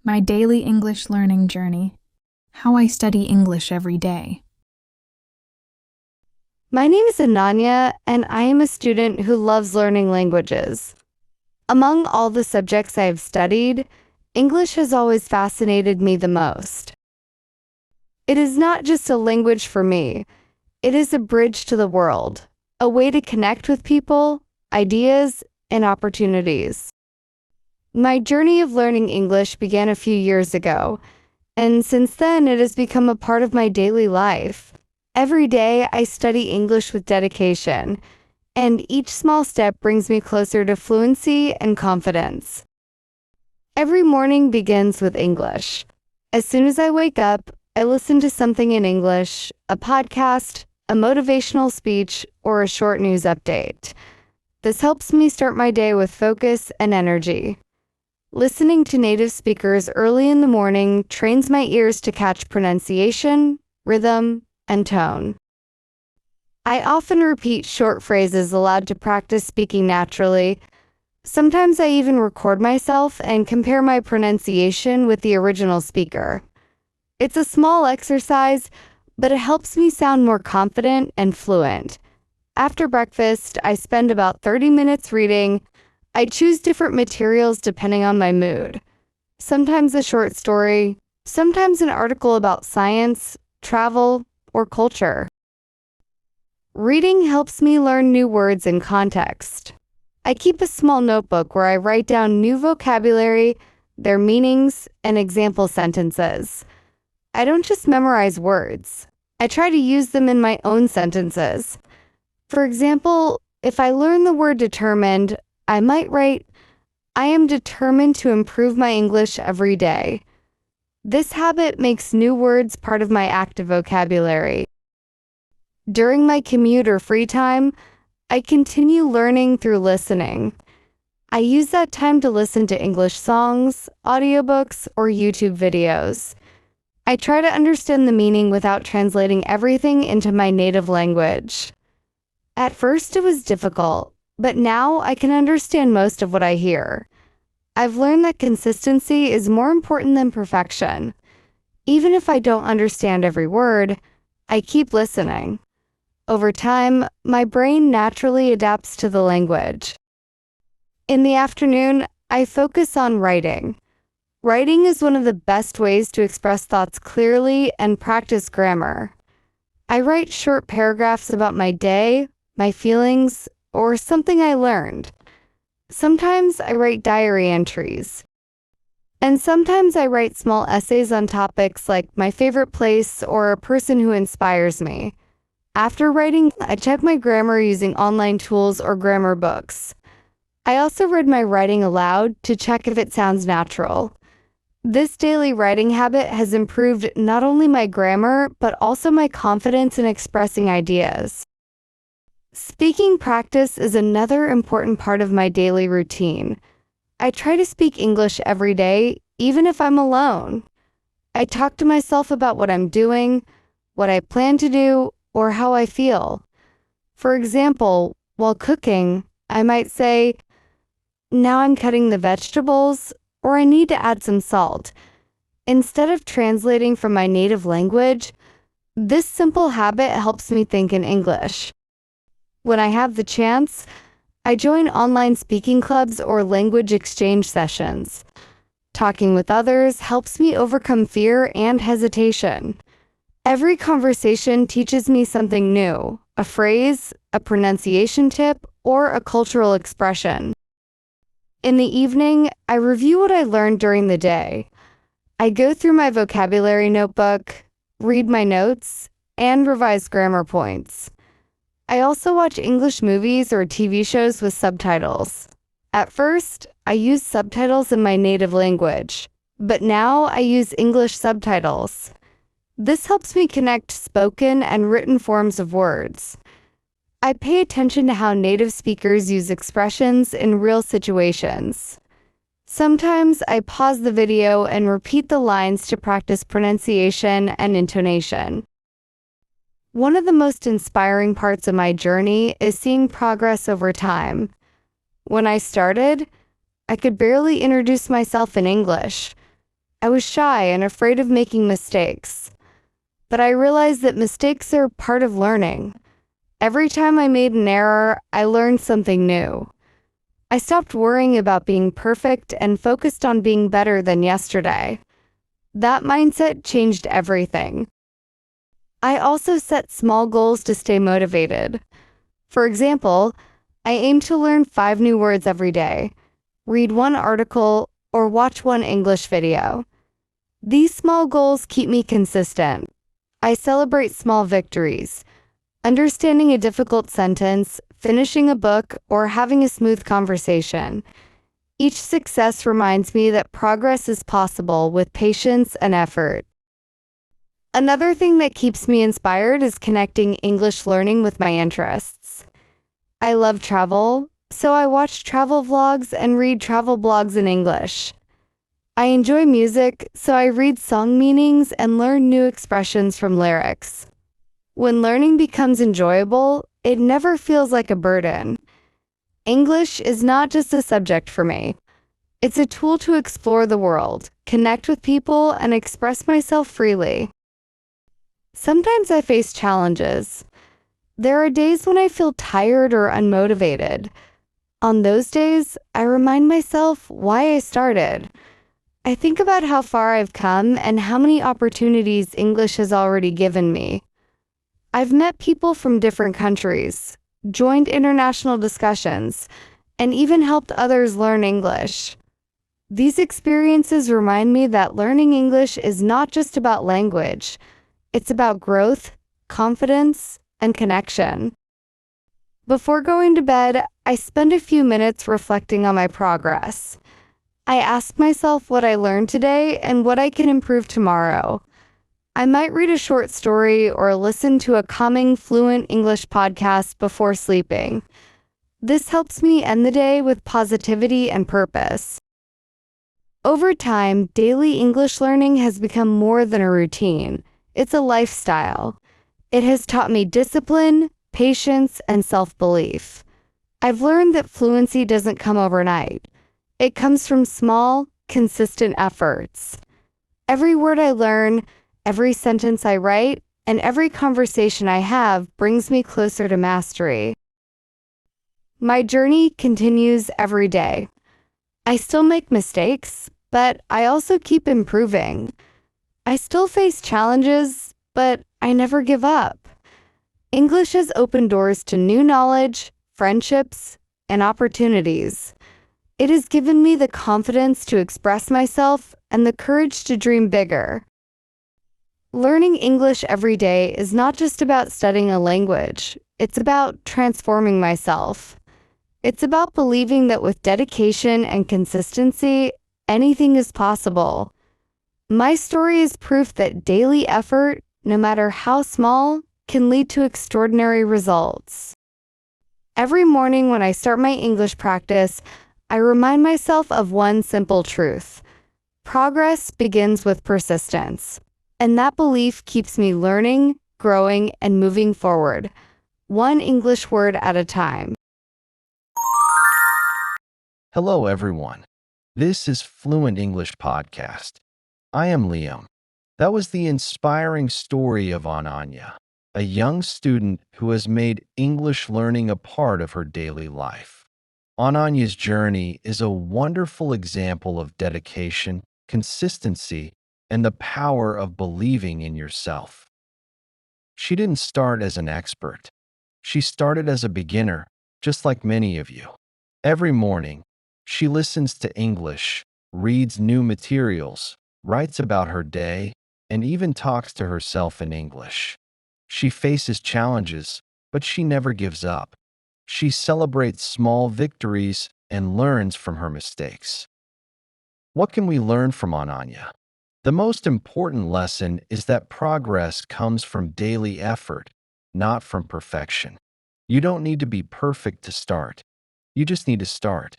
My daily English learning journey. How I study English every day. My name is Ananya, and I am a student who loves learning languages. Among all the subjects I have studied, English has always fascinated me the most. It is not just a language for me, it is a bridge to the world, a way to connect with people, ideas, and opportunities. My journey of learning English began a few years ago, and since then it has become a part of my daily life. Every day I study English with dedication, and each small step brings me closer to fluency and confidence. Every morning begins with English. As soon as I wake up, I listen to something in English, a podcast, a motivational speech, or a short news update. This helps me start my day with focus and energy. Listening to native speakers early in the morning trains my ears to catch pronunciation, rhythm, and tone. I often repeat short phrases aloud to practice speaking naturally. Sometimes I even record myself and compare my pronunciation with the original speaker. It's a small exercise, but it helps me sound more confident and fluent. After breakfast, I spend about 30 minutes reading. I choose different materials depending on my mood. Sometimes a short story, sometimes an article about science, travel, or culture. Reading helps me learn new words in context. I keep a small notebook where I write down new vocabulary, their meanings, and example sentences. I don't just memorize words. I try to use them in my own sentences. For example, if I learn the word determined, I might write, I am determined to improve my English every day. This habit makes new words part of my active vocabulary. During my commute or free time, I continue learning through listening. I use that time to listen to English songs, audiobooks, or YouTube videos. I try to understand the meaning without translating everything into my native language. At first, it was difficult, but now I can understand most of what I hear. I've learned that consistency is more important than perfection. Even if I don't understand every word, I keep listening. Over time, my brain naturally adapts to the language. In the afternoon, I focus on writing. Writing is one of the best ways to express thoughts clearly and practice grammar. I write short paragraphs about my day, my feelings, or something I learned. Sometimes I write diary entries. And sometimes I write small essays on topics like my favorite place or a person who inspires me. After writing, I check my grammar using online tools or grammar books. I also read my writing aloud to check if it sounds natural. This daily writing habit has improved not only my grammar, but also my confidence in expressing ideas. Speaking practice is another important part of my daily routine. I try to speak English every day, even if I'm alone. I talk to myself about what I'm doing, what I plan to do, or how I feel. For example, while cooking, I might say, now I'm cutting the vegetables, or I need to add some salt. Instead of translating from my native language, this simple habit helps me think in English. When I have the chance, I join online speaking clubs or language exchange sessions. Talking with others helps me overcome fear and hesitation. Every conversation teaches me something new, a phrase, a pronunciation tip, or a cultural expression. In the evening, I review what I learned during the day. I go through my vocabulary notebook, read my notes, and revise grammar points. I also watch English movies or TV shows with subtitles. At first, I used subtitles in my native language, but now I use English subtitles. This helps me connect spoken and written forms of words. I pay attention to how native speakers use expressions in real situations. Sometimes I pause the video and repeat the lines to practice pronunciation and intonation. One of the most inspiring parts of my journey is seeing progress over time. When I started, I could barely introduce myself in English. I was shy and afraid of making mistakes. But I realized that mistakes are part of learning. Every time I made an error, I learned something new. I stopped worrying about being perfect and focused on being better than yesterday. That mindset changed everything. I also set small goals to stay motivated. For example, I aim to learn 5 new words every day, read 1 article, or watch 1 English video. These small goals keep me consistent. I celebrate small victories. Understanding a difficult sentence, finishing a book, or having a smooth conversation. Each success reminds me that progress is possible with patience and effort. Another thing that keeps me inspired is connecting English learning with my interests. I love travel, so I watch travel vlogs and read travel blogs in English. I enjoy music, so I read song meanings and learn new expressions from lyrics. When learning becomes enjoyable, it never feels like a burden. English is not just a subject for me. It's a tool to explore the world, connect with people, and express myself freely. Sometimes I face challenges. There are days when I feel tired or unmotivated. On those days, I remind myself why I started. I think about how far I've come and how many opportunities English has already given me. I've met people from different countries, joined international discussions, and even helped others learn English. These experiences remind me that learning English is not just about language. It's about growth, confidence, and connection. Before going to bed, I spend a few minutes reflecting on my progress. I ask myself what I learned today and what I can improve tomorrow. I might read a short story or listen to a calming Fluent English podcast before sleeping. This helps me end the day with positivity and purpose. Over time, daily English learning has become more than a routine. It's a lifestyle. It has taught me discipline, patience, and self-belief. I've learned that fluency doesn't come overnight. It comes from small, consistent efforts. Every word I learn, every sentence I write, and every conversation I have brings me closer to mastery. My journey continues every day. I still make mistakes, but I also keep improving. I still face challenges, but I never give up. English has opened doors to new knowledge, friendships, and opportunities. It has given me the confidence to express myself and the courage to dream bigger. Learning English every day is not just about studying a language. It's about transforming myself. It's about believing that with dedication and consistency, anything is possible. My story is proof that daily effort, no matter how small, can lead to extraordinary results. Every morning when I start my English practice, I remind myself of one simple truth. Progress begins with persistence. And that belief keeps me learning, growing, and moving forward, one English word at a time. Hello, everyone. This is Fluent English Podcast. I am Liam. That was the inspiring story of Ananya, a young student who has made English learning a part of her daily life. Ananya's journey is a wonderful example of dedication, consistency, and the power of believing in yourself. She didn't start as an expert. She started as a beginner, just like many of you. Every morning, she listens to English, reads new materials, writes about her day, and even talks to herself in English. She faces challenges, but she never gives up. She celebrates small victories and learns from her mistakes. What can we learn from Ananya? The most important lesson is that progress comes from daily effort, not from perfection. You don't need to be perfect to start. You just need to start.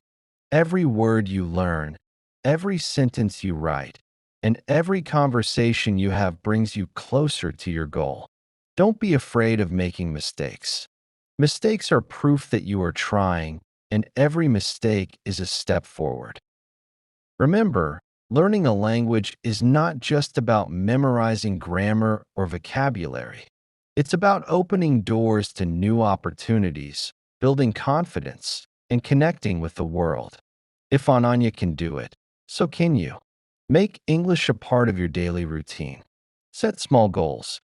Every word you learn, every sentence you write, and every conversation you have brings you closer to your goal. Don't be afraid of making mistakes. Mistakes are proof that you are trying, and every mistake is a step forward. Remember, Learning a language is not just about memorizing grammar or vocabulary. It's about opening doors to new opportunities, building confidence, and connecting with the world. If Ananya can do it, so can you. Make English a part of your daily routine. Set small goals.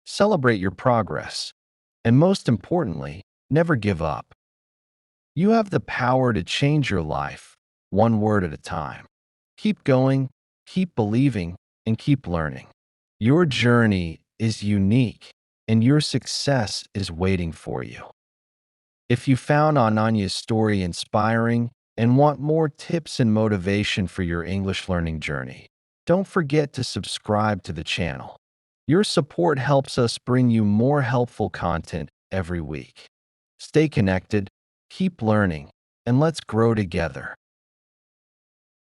Celebrate your progress. And most importantly, never give up. You have the power to change your life, one word at a time. Keep going, keep believing, and keep learning. Your journey is unique, and your success is waiting for you. If you found Ananya's story inspiring and want more tips and motivation for your English learning journey, don't forget to subscribe to the channel. Your support helps us bring you more helpful content every week. Stay connected, keep learning, and let's grow together.